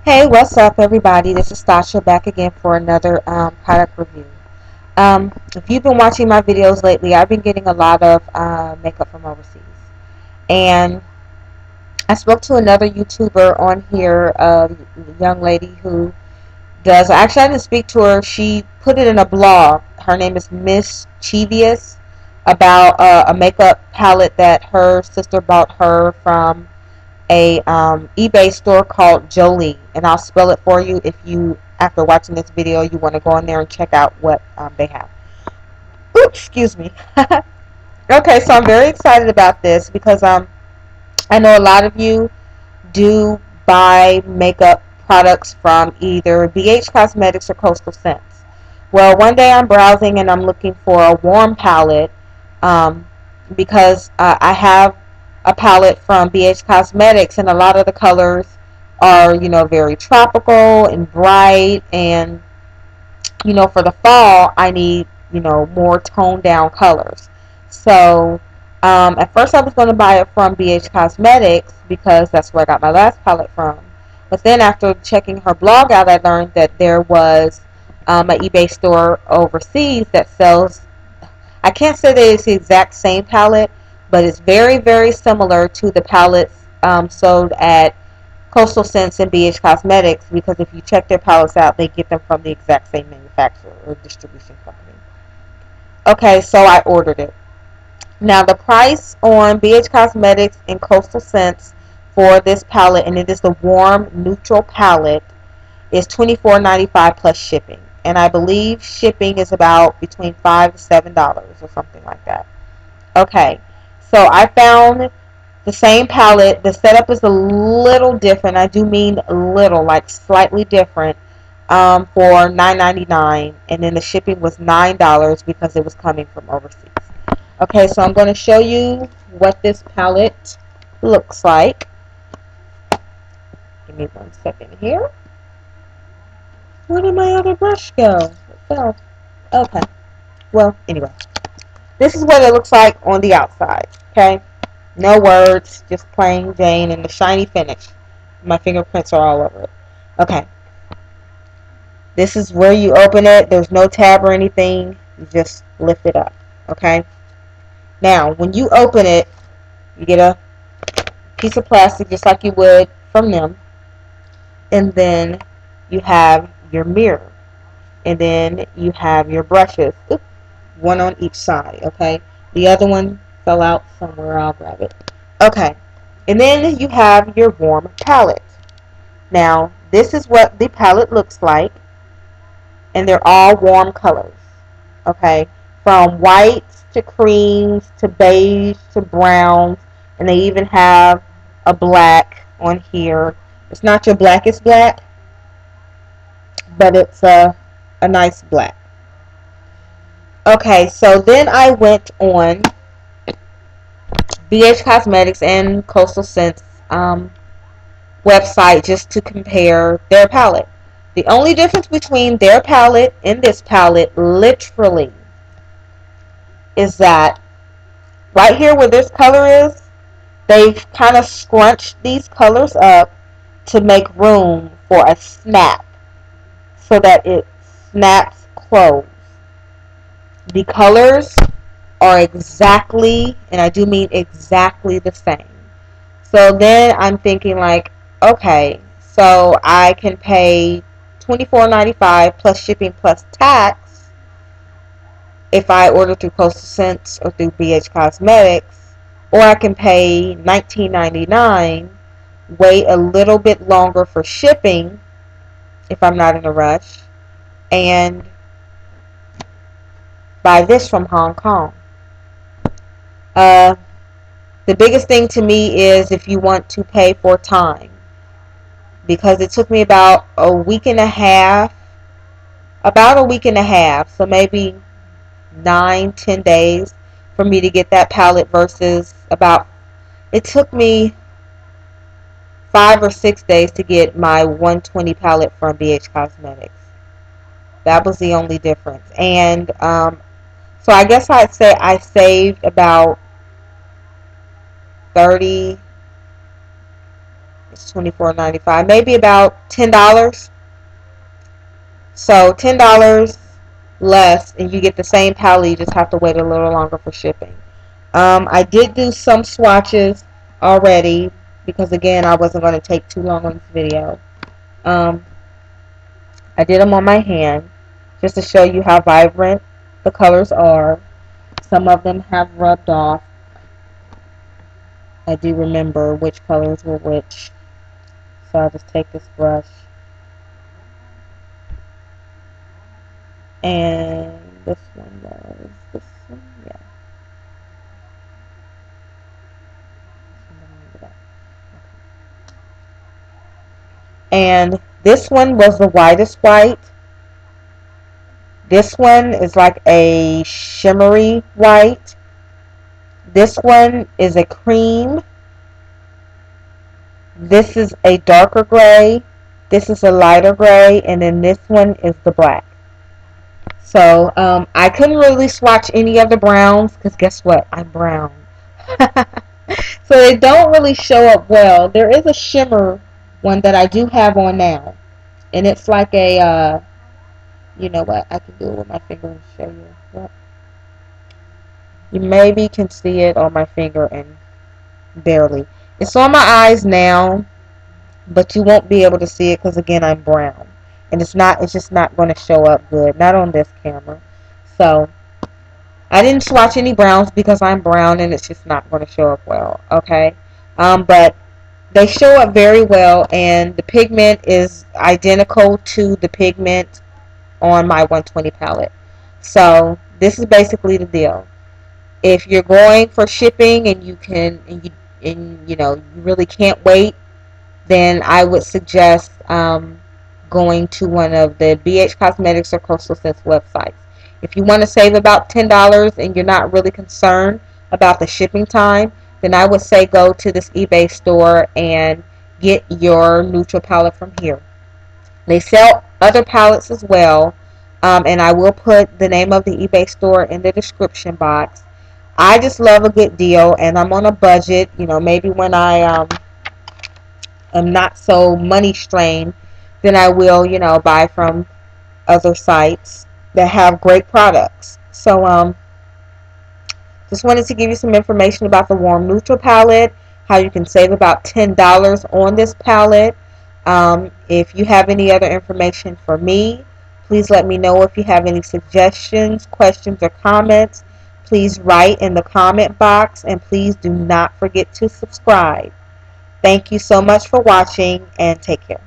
Hey, what's up, everybody? This is Stasha back again for another product review. If you've been watching my videos lately, I've been getting a lot of makeup from overseas. And I spoke to another YouTuber on here, a young lady who does, actually, I didn't speak to her. She put it in a blog. Her name is Miss Chivious, about a makeup palette that her sister bought her from a eBay store called Jolie, and I'll spell it for you if you, after watching this video, you want to go in there and check out what they have. Oops, excuse me. Okay, so I'm very excited about this because I know a lot of you do buy makeup products from either BHCosmetics or Coastal Scents. Well, one day I'm browsing and I'm looking for a warm palette, um, because I have a palette from BHCosmetics, and a lot of the colors are, very tropical and bright, and for the fall, I need, more toned down colors. So, at first I was going to buy it from BH Cosmetics because that's where I got my last palette from. But then after checking her blog out, I learned that there was an eBay store overseas that sells, I can't say that it's the exact same palette, but it's very, very similar to the palettes sold at Coastal Scents and BH Cosmetics, because if you check their palettes out, they get them from the exact same manufacturer or distribution company. Okay, so I ordered it. Now the price on BH Cosmetics and Coastal Scents for this palette, and it is the warm neutral palette, is $24.95 plus shipping. And I believe shipping is about between $5 to $7 or something like that. Okay, so I found the same palette. The setup is a little different. I do mean little, like slightly different, for $9.99, and then the shipping was $9 because it was coming from overseas. Okay, so I'm going to show you what this palette looks like. Give me 1 second here. Where did my other brush go? It fell. Okay. Well, anyway, this is what it looks like on the outside. Okay. No words, just plain Jane, and the shiny finish. My fingerprints are all over it. Okay. This is where you open it. There's no tab or anything. You just lift it up. Okay. Now, when you open it, you get a piece of plastic just like you would from them. And then you have your mirror. And then you have your brushes. Oops, one on each side. Okay. The other one fell out somewhere. I'll grab it. Okay. And then you have your warm palette. Now, this is what the palette looks like, and they're all warm colors. Okay, from whites to creams to beige to browns, and they even have a black on here. It's not your blackest black, but it's a nice black. Okay, so then I went on BH Cosmetics and Coastal Scents website just to compare their palette. The only difference between their palette and this palette, literally, is that right here where this color is, they've kind of scrunched these colors up to make room for a snap so that it snaps closed. The colors are exactly, and I do mean exactly the same. So then I'm thinking like, okay, so I can pay $24.95 plus shipping plus tax if I order through Coastal Scents or through BH Cosmetics, or I can pay $19.99, wait a little bit longer for shipping if I'm not in a rush, and buy this from Hong Kong. Uh, the biggest thing to me is if you want to pay for time, because it took me about a week and a half, so maybe 9, 10 days for me to get that palette versus it took me 5 or 6 days to get my 120 palette from BH Cosmetics. That was the only difference. And so I guess I'd say I saved about 30 It's $24.95, maybe about $10. So $10 less, and you get the same palette. You just have to wait a little longer for shipping. I did do some swatches already because again I wasn't going to take too long on this video. Um, I did them on my hand just to show you how vibrant the colors are. Some of them have rubbed off. I do remember which colors were which. So I'll just take this brush and this one was this one, yeah. And this one was the whitest white. This one is like a shimmery white. This one is a cream. This is a darker gray. This is a lighter gray. And then this one is the black. So I couldn't really swatch any of the browns because guess what? I'm brown. So they don't really show up well. There is a shimmer one that I do have on now. And it's like a, you know what? I can do it with my finger and show you. Yep. You maybe can see it on my finger and barely. It's on my eyes now, but you won't be able to see it because again I'm brown. And it's just not going to show up good. Not on this camera. So I didn't swatch any browns because I'm brown and it's just not going to show up well. Okay. But they show up very well, and the pigment is identical to the pigment on my 120 palette. So this is basically the deal. If you're going for shipping and you know you really can't wait, then I would suggest going to one of the BHCosmetics or Coastal Scents websites. If you want to save about $10 and you're not really concerned about the shipping time, then I would say go to this eBay store and get your neutral palette from here. They sell other palettes as well, and I will put the name of the eBay store in the description box. I just love a good deal, and I'm on a budget. You know, maybe when I am not so money strained, then I will, you know, buy from other sites that have great products. So just wanted to give you some information about the Warm Neutral palette, how you can save about $10 on this palette. If you have any other information for me, please let me know. If you have any suggestions, questions, or comments, please write in the comment box, and please do not forget to subscribe. Thank you so much for watching, and take care.